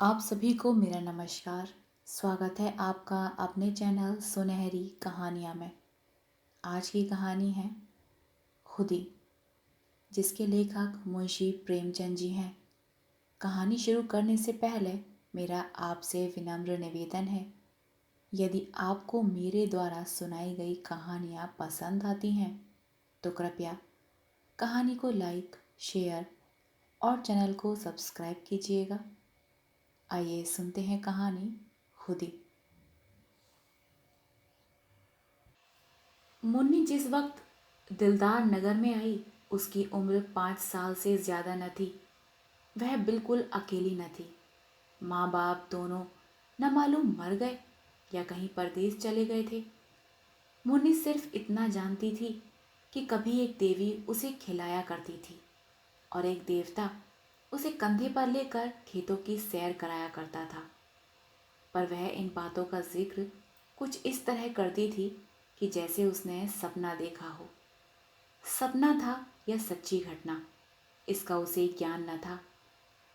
आप सभी को मेरा नमस्कार। स्वागत है आपका अपने चैनल सुनहरी कहानियाँ में। आज की कहानी है खुदी, जिसके लेखक मुंशी प्रेमचंद जी हैं। कहानी शुरू करने से पहले मेरा आपसे विनम्र निवेदन है, यदि आपको मेरे द्वारा सुनाई गई कहानियाँ पसंद आती हैं तो कृपया कहानी को लाइक, शेयर और चैनल को सब्सक्राइब कीजिएगा। आइए सुनते हैं कहानी खुदी। मुन्नी जिस वक्त दिलदार नगर में आई, उसकी उम्र 5 साल से ज़्यादा न थी। वह बिल्कुल अकेली न थी। माँ बाप दोनों न मालूम मर गए या कहीं परदेश चले गए थे। मुन्नी सिर्फ इतना जानती थी कि कभी एक देवी उसे खिलाया करती थी और एक देवता उसे कंधे पर लेकर खेतों की सैर कराया करता था। पर वह इन बातों का जिक्र कुछ इस तरह करती थी कि जैसे उसने सपना देखा हो। सपना था या सच्ची घटना, इसका उसे ज्ञान न था।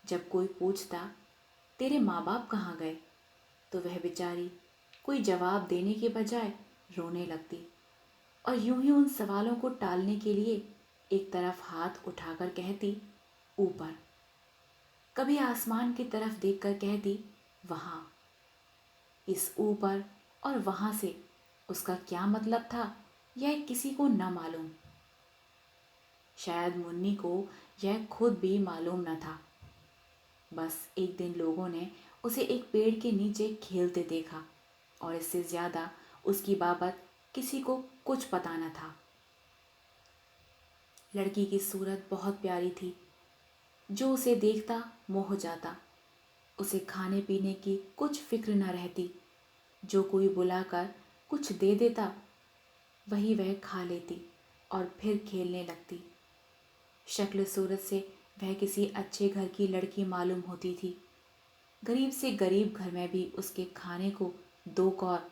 जब कोई पूछता, तेरे माँ बाप कहाँ गए, तो वह बेचारी कोई जवाब देने के बजाय रोने लगती और यूं ही उन सवालों को टालने के लिए एक तरफ हाथ उठाकर कहती, ऊपर। कभी आसमान की तरफ देखकर कहती, वहाँ। इस ऊपर और वहाँ से उसका क्या मतलब था, यह किसी को न मालूम। शायद मुन्नी को यह खुद भी मालूम न था। बस एक दिन लोगों ने उसे एक पेड़ के नीचे खेलते देखा और इससे ज़्यादा उसकी बाबत किसी को कुछ पता न था। लड़की की सूरत बहुत प्यारी थी। जो उसे देखता मोह जाता। उसे खाने पीने की कुछ फिक्र न रहती। जो कोई बुलाकर कुछ दे देता, वही वह खा लेती और फिर खेलने लगती। शक्ल सूरत से वह किसी अच्छे घर की लड़की मालूम होती थी। गरीब से गरीब घर में भी उसके खाने को 2 कौर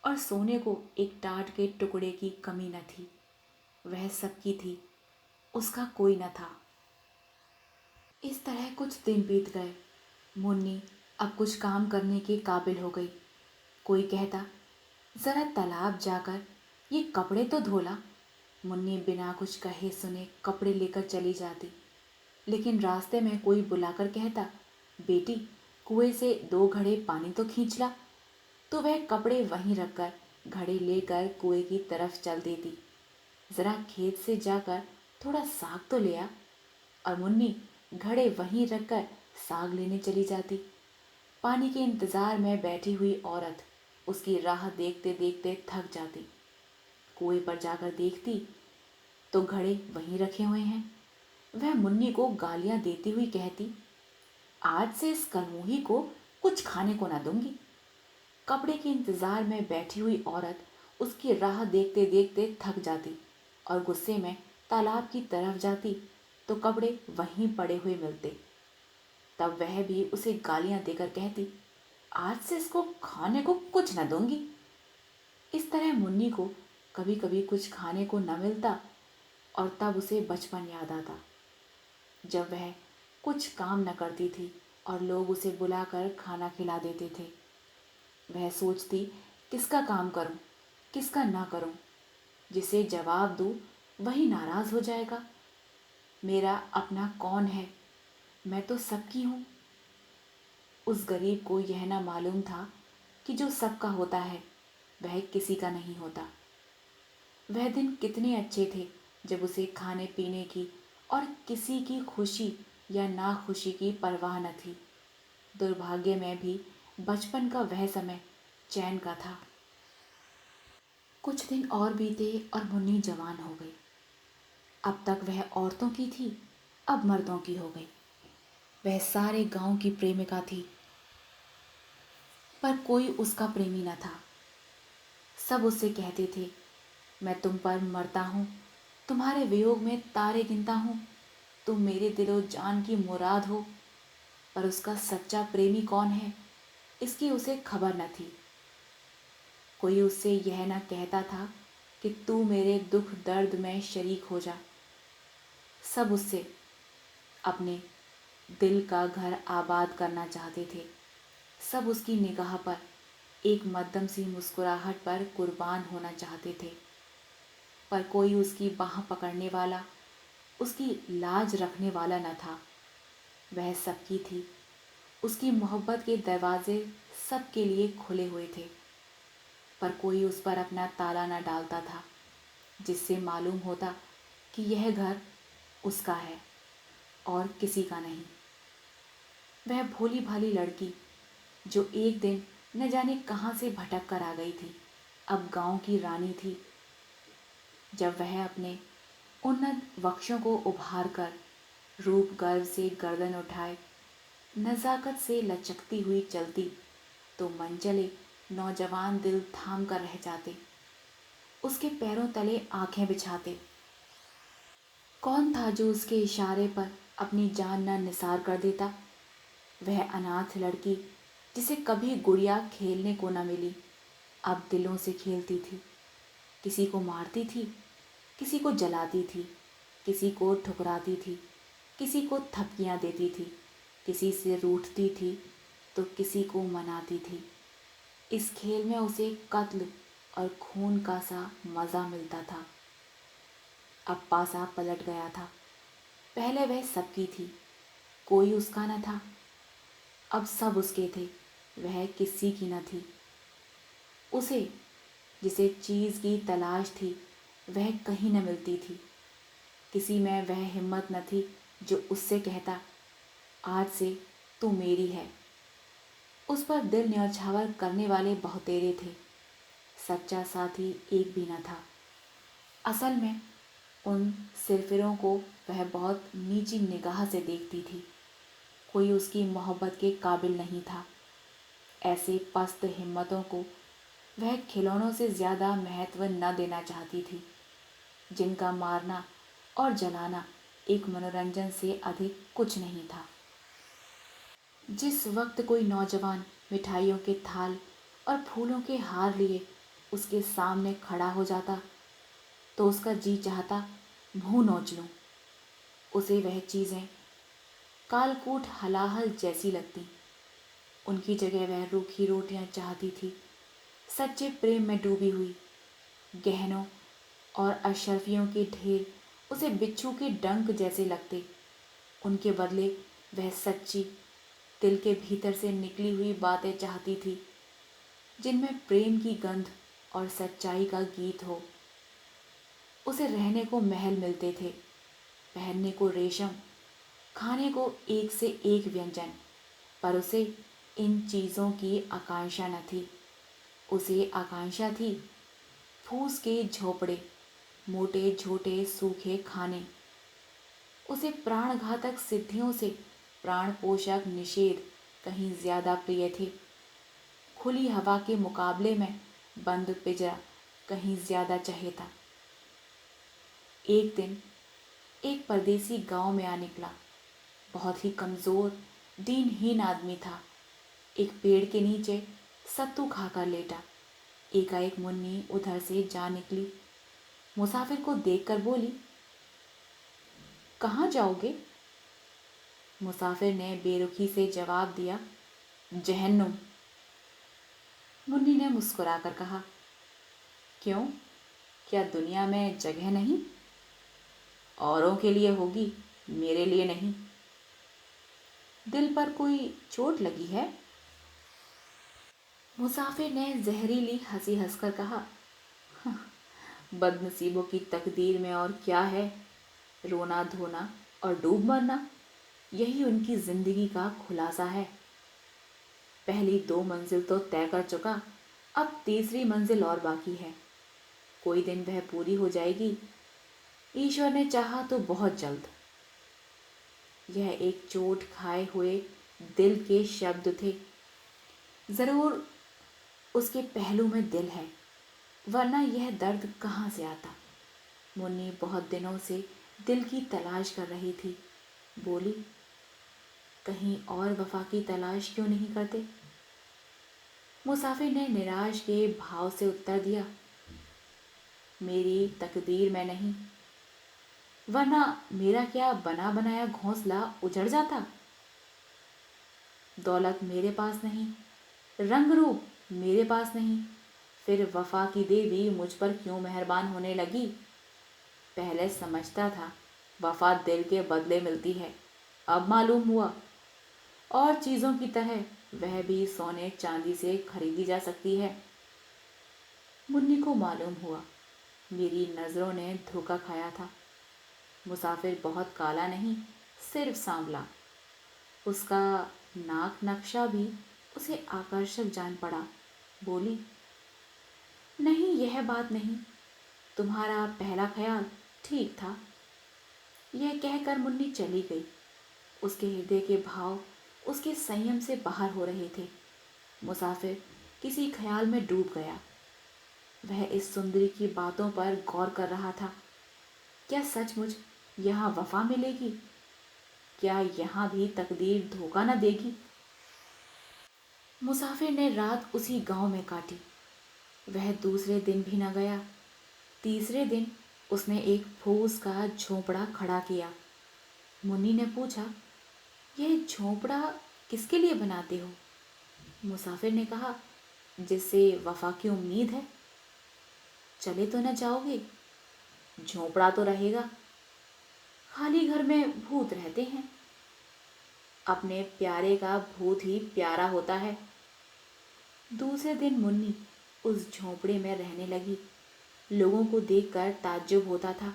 और सोने को एक टाट के टुकड़े की कमी न थी। वह सबकी थी, उसका कोई न था। इस तरह कुछ दिन बीत गए। मुन्नी अब कुछ काम करने के काबिल हो गई। कोई कहता, ज़रा तालाब जाकर ये कपड़े तो धोला। मुन्नी बिना कुछ कहे सुने कपड़े लेकर चली जाती। लेकिन रास्ते में कोई बुलाकर कहता, बेटी कुएं से 2 घड़े पानी तो खींच ला। तो वह कपड़े वहीं रखकर घड़े लेकर कुएं की तरफ चल देती। जरा खेत से जाकर थोड़ा साग तो ले आ। और मुन्नी घड़े वहीं रखकर साग लेने चली जाती। पानी के इंतजार में बैठी हुई औरत उसकी राह देखते देखते थक जाती। कुएं पर जाकर देखती तो घड़े वहीं रखे हुए हैं। वह मुन्नी को गालियां देती हुई कहती, आज से इस कलमुही को कुछ खाने को ना दूंगी। कपड़े के इंतजार में बैठी हुई औरत उसकी राह देखते देखते थक जाती और गुस्से में तालाब की तरफ जाती तो कपड़े वहीं पड़े हुए मिलते। तब वह भी उसे गालियां देकर कहती, आज से इसको खाने को कुछ न दूंगी। इस तरह मुन्नी को कभी कभी कुछ खाने को न मिलता और तब उसे बचपन याद आता, जब वह कुछ काम न करती थी और लोग उसे बुलाकर खाना खिला देते थे। वह सोचती, किसका काम करूं, किसका ना करूं। जिसे जवाब दूं वही नाराज हो जाएगा। मेरा अपना कौन है, मैं तो सबकी हूं। उस गरीब को यह ना मालूम था कि जो सबका होता है वह किसी का नहीं होता। वह दिन कितने अच्छे थे जब उसे खाने पीने की और किसी की खुशी या नाखुशी की परवाह न थी। दुर्भाग्य में भी बचपन का वह समय चैन का था। कुछ दिन और बीते और मुन्नी जवान हो गई। अब तक वह औरतों की थी, अब मर्दों की हो गई। वह सारे गांव की प्रेमिका थी, पर कोई उसका प्रेमी न था। सब उससे कहते थे, मैं तुम पर मरता हूँ, तुम्हारे वियोग में तारे गिनता हूँ, तुम मेरे दिलो जान की मुराद हो। पर उसका सच्चा प्रेमी कौन है, इसकी उसे खबर न थी। कोई उससे यह न कहता था कि तू मेरे दुख दर्द में शरीक हो जा। सब उससे अपने दिल का घर आबाद करना चाहते थे। सब उसकी निगाह पर, एक मध्यम सी मुस्कुराहट पर कुर्बान होना चाहते थे। पर कोई उसकी बाह पकड़ने वाला, उसकी लाज रखने वाला न था। वह सबकी थी। उसकी मोहब्बत के दरवाजे सबके लिए खुले हुए थे। पर कोई उस पर अपना ताला न डालता था, जिससे मालूम होता कि यह घर उसका है और किसी का नहीं। वह भोली भाली लड़की जो एक दिन न जाने कहाँ से भटक कर आ गई थी, अब गांव की रानी थी। जब वह अपने उन्नत वक्षों को उभार कर, रूप गर्व से गर्दन उठाए, नज़ाकत से लचकती हुई चलती, तो मनचले नौजवान दिल थाम कर रह जाते, उसके पैरों तले आंखें बिछाते। कौन था जो उसके इशारे पर अपनी जान न निसार कर देता? वह अनाथ लड़की जिसे कभी गुड़िया खेलने को न मिली, अब दिलों से खेलती थी। किसी को मारती थी, किसी को जलाती थी, किसी को ठुकराती थी, किसी को थपकियां देती थी, किसी से रूठती थी तो किसी को मनाती थी। इस खेल में उसे कत्ल और खून का सा मज़ा मिलता था। अब पासा पलट गया था। पहले वह सबकी थी, कोई उसका न था। अब सब उसके थे, वह किसी की न थी। उसे जिसे चीज़ की तलाश थी, वह कहीं न मिलती थी। किसी में वह हिम्मत न थी जो उससे कहता, आज से तू मेरी है। उस पर दिल न्यौछावर करने वाले बहुतेरे थे, सच्चा साथी एक भी न था। असल में उन सिरफिरों को वह बहुत नीची निगाह से देखती थी। कोई उसकी मोहब्बत के काबिल नहीं था। ऐसे पस्त हिम्मतों को वह खिलौनों से ज़्यादा महत्व न देना चाहती थी, जिनका मारना और जलाना एक मनोरंजन से अधिक कुछ नहीं था। जिस वक्त कोई नौजवान मिठाइयों के थाल और फूलों के हार लिए उसके सामने खड़ा हो जाता, तो उसका जी चाहता मुंह नोच लूं। उसे वह चीज़ें कालकूट हलाहल जैसी लगती। उनकी जगह वह रूखी रोटियां चाहती थी, सच्चे प्रेम में डूबी हुई। गहनों और अशरफियों के ढेर उसे बिच्छू के डंक जैसे लगते। उनके बदले वह सच्ची, दिल के भीतर से निकली हुई बातें चाहती थी, जिनमें प्रेम की गंध और सच्चाई का गीत हो। उसे रहने को महल मिलते थे, पहनने को रेशम, खाने को एक से एक व्यंजन, पर उसे इन चीज़ों की आकांक्षा न थी। उसे आकांक्षा थी फूस के झोपड़े, मोटे झोटे सूखे खाने। उसे प्राणघातक सिद्धियों से प्राण पोषक निषेध कहीं ज्यादा प्रिय थे। खुली हवा के मुकाबले में बंद पिंजरा कहीं ज्यादा चहेता। एक दिन एक परदेसी गांव में आ निकला। बहुत ही कमजोर, दीनहीन आदमी था। एक पेड़ के नीचे सत्तू खाकर लेटा। एकाएक मुन्नी उधर से जा निकली। मुसाफिर को देखकर बोली, कहाँ जाओगे? मुसाफिर ने बेरुखी से जवाब दिया, जहन्नुम। मुन्नी ने मुस्कुराकर कहा, क्यों, क्या दुनिया में जगह नहीं? औरों के लिए होगी, मेरे लिए नहीं। दिल पर कोई चोट लगी है? मुसाफिर ने जहरीली हंसी हंसकर कहा, बदनसीबों की तकदीर में और क्या है, रोना धोना और डूब मरना, यही उनकी जिंदगी का खुलासा है। पहली 2 मंजिल तो तय कर चुका, अब तीसरी मंजिल और बाकी है। कोई दिन वह पूरी हो जाएगी, ईश्वर ने चाहा तो बहुत जल्द। यह एक चोट खाए हुए दिल के शब्द थे। जरूर उसके पहलू में दिल है, वरना यह दर्द कहाँ से आता। मुन्नी बहुत दिनों से दिल की तलाश कर रही थी। बोली, कहीं और वफा की तलाश क्यों नहीं करते? मुसाफिर ने निराश के भाव से उत्तर दिया, मेरी तकदीर में नहीं, वरना मेरा क्या बना बनाया घोंसला उजड़ जाता। दौलत मेरे पास नहीं, रंग रूप मेरे पास नहीं, फिर वफा की देवी मुझ पर क्यों मेहरबान होने लगी? पहले समझता था वफा दिल के बदले मिलती है, अब मालूम हुआ और चीज़ों की तरह वह भी सोने चांदी से खरीदी जा सकती है। मुन्नी को मालूम हुआ मेरी नज़रों ने धोखा खाया था। मुसाफिर बहुत काला नहीं, सिर्फ सांवला। उसका नाक नक्शा भी उसे आकर्षक जान पड़ा। बोली, नहीं, यह बात नहीं, तुम्हारा पहला ख्याल ठीक था। यह कहकर मुन्नी चली गई। उसके हृदय के भाव उसके संयम से बाहर हो रहे थे। मुसाफिर किसी ख्याल में डूब गया। वह इस सुंदरी की बातों पर गौर कर रहा था। क्या सचमुच यहाँ वफा मिलेगी? क्या यहाँ भी तकदीर धोखा न देगी? मुसाफिर ने रात उसी गांव में काटी। वह दूसरे दिन भी न गया। तीसरे दिन उसने एक फूस का झोंपड़ा खड़ा किया। मुन्नी ने पूछा, यह झोंपड़ा किसके लिए बनाते हो? मुसाफिर ने कहा, जिससे वफा की उम्मीद है। चले तो न जाओगे? झोंपड़ा तो रहेगा। खाली घर में भूत रहते हैं। अपने प्यारे का भूत ही प्यारा होता है। दूसरे दिन मुन्नी उस झोंपड़े में रहने लगी। लोगों को देखकर ताज्जुब होता था।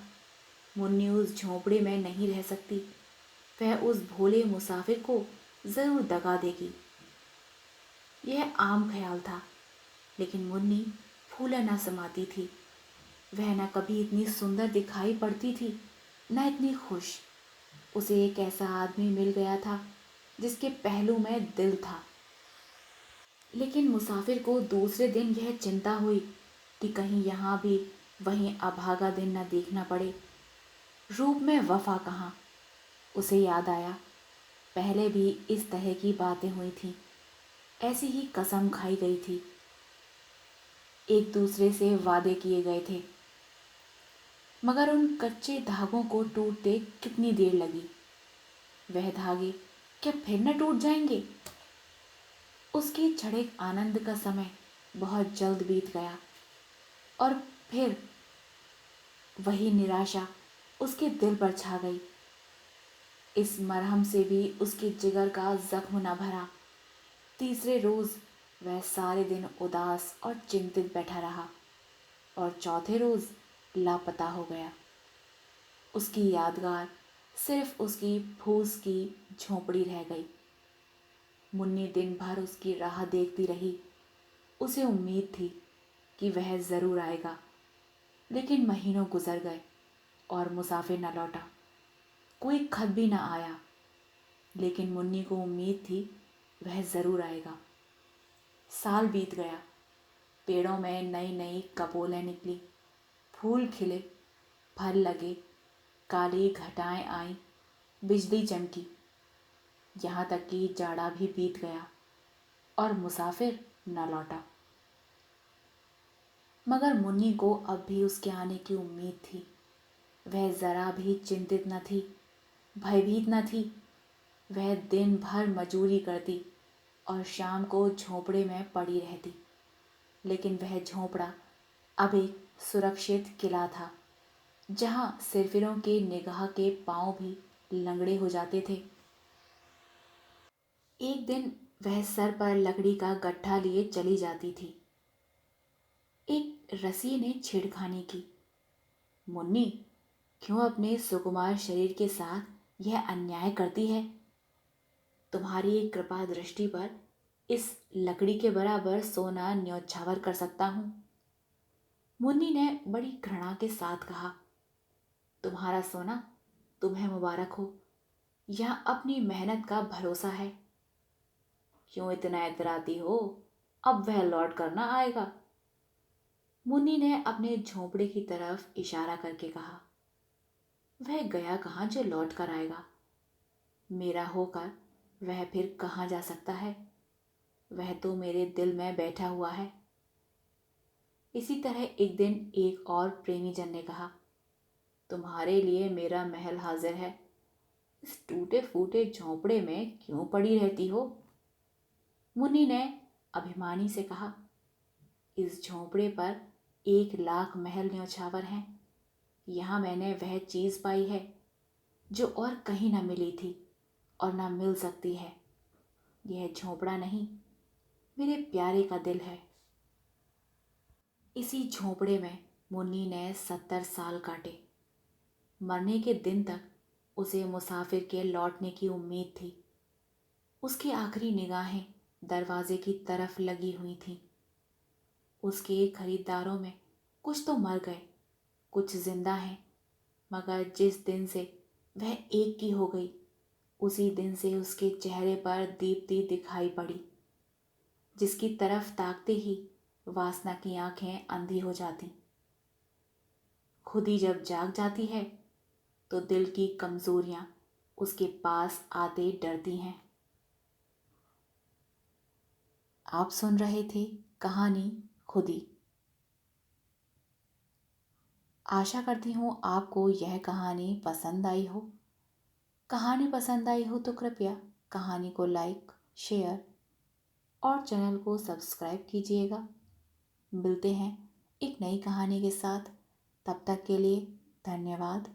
मुन्नी उस झोंपड़े में नहीं रह सकती। वह उस भोले मुसाफिर को जरूर दगा देगी। यह आम ख्याल था, लेकिन मुन्नी फूला न समाती थी। वह न कभी इतनी सुंदर दिखाई पड़ती थी, न इतनी खुश। उसे एक ऐसा आदमी मिल गया था जिसके पहलू में दिल था। लेकिन मुसाफिर को दूसरे दिन यह चिंता हुई कि कहीं यहाँ भी वहीं अभागा दिन न देखना पड़े। रूप में वफा कहाँ? उसे याद आया, पहले भी इस तरह की बातें हुई थीं। ऐसी ही कसम खाई गई थी। एक दूसरे से वादे किए गए थे, मगर उन कच्चे धागों को टूटते कितनी देर लगी। वह धागे क्या फिर न टूट जाएंगे? उसके क्षणिक आनंद का समय बहुत जल्द बीत गया और फिर वही निराशा उसके दिल पर छा गई। इस मरहम से भी उसके जिगर का जख्म न भरा। तीसरे रोज वह सारे दिन उदास और चिंतित बैठा रहा और चौथे रोज लापता हो गया। उसकी यादगार सिर्फ उसकी फूस की झोंपड़ी रह गई। मुन्नी दिन भर उसकी राह देखती रही। उसे उम्मीद थी कि वह जरूर आएगा, लेकिन महीनों गुजर गए और मुसाफिर न लौटा। कोई खत भी न आया, लेकिन मुन्नी को उम्मीद थी वह जरूर आएगा। साल बीत गया। पेड़ों में नई नई कपोलें निकली, फूल खिले, फल लगे, काली घटाएं आईं, बिजली चमकी। यहाँ तक कि जाड़ा भी बीत गया और मुसाफिर न लौटा। मगर मुन्नी को अब भी उसके आने की उम्मीद थी। वह जरा भी चिंतित न थी, भयभीत न थी। वह दिन भर मजूरी करती और शाम को झोंपड़े में पड़ी रहती। लेकिन वह झोंपड़ा अब एक सुरक्षित किला था, जहां सिरफिरों के निगाह के पांव भी लंगड़े हो जाते थे। एक दिन वह सर पर लकड़ी का गट्ठा लिए चली जाती थी। एक रसिए ने छेड़खानी की, मुन्नी, क्यों अपने सुकुमार शरीर के साथ यह अन्याय करती है? तुम्हारी कृपा दृष्टि पर इस लकड़ी के बराबर सोना न्यौछावर कर सकता हूं। मुन्नी ने बड़ी घृणा के साथ कहा, तुम्हारा सोना तुम्हें मुबारक हो, यह अपनी मेहनत का भरोसा है। क्यों इतना इतराती हो? अब वह लौट कर ना आएगा। मुन्नी ने अपने झोंपड़े की तरफ इशारा करके कहा, वह गया कहाँ जो लौट कर आएगा? मेरा होकर वह फिर कहाँ जा सकता है? वह तो मेरे दिल में बैठा हुआ है। इसी तरह एक दिन एक और प्रेमी जन ने कहा, तुम्हारे लिए मेरा महल हाजिर है। इस टूटे फूटे झोंपड़े में क्यों पड़ी रहती हो? मुन्नी ने अभिमानी से कहा, इस झोंपड़े पर 1 लाख महल न्यौछावर हैं। यहाँ मैंने वह चीज पाई है जो और कहीं न मिली थी और न मिल सकती है। यह झोंपड़ा नहीं, मेरे प्यारे का दिल है। इसी झोंपड़े में मुन्नी ने 70 साल काटे। मरने के दिन तक उसे मुसाफिर के लौटने की उम्मीद थी। उसकी आखिरी निगाहें दरवाजे की तरफ लगी हुई थीं। उसके खरीदारों में कुछ तो मर गए, कुछ जिंदा हैं, मगर जिस दिन से वह एक की हो गई, उसी दिन से उसके चेहरे पर दीप्ति दिखाई पड़ी, जिसकी तरफ ताकते ही वासना की आंखें अंधी हो जाती। खुद ही जब जाग जाती है तो दिल की कमजोरियां उसके पास आते डरती हैं। आप सुन रहे थे कहानी खुदी। आशा करती हूँ आपको यह कहानी पसंद आई हो। कहानी पसंद आई हो तो कृपया कहानी को लाइक, शेयर और चैनल को सब्सक्राइब कीजिएगा। मिलते हैं एक नई कहानी के साथ। तब तक के लिए धन्यवाद।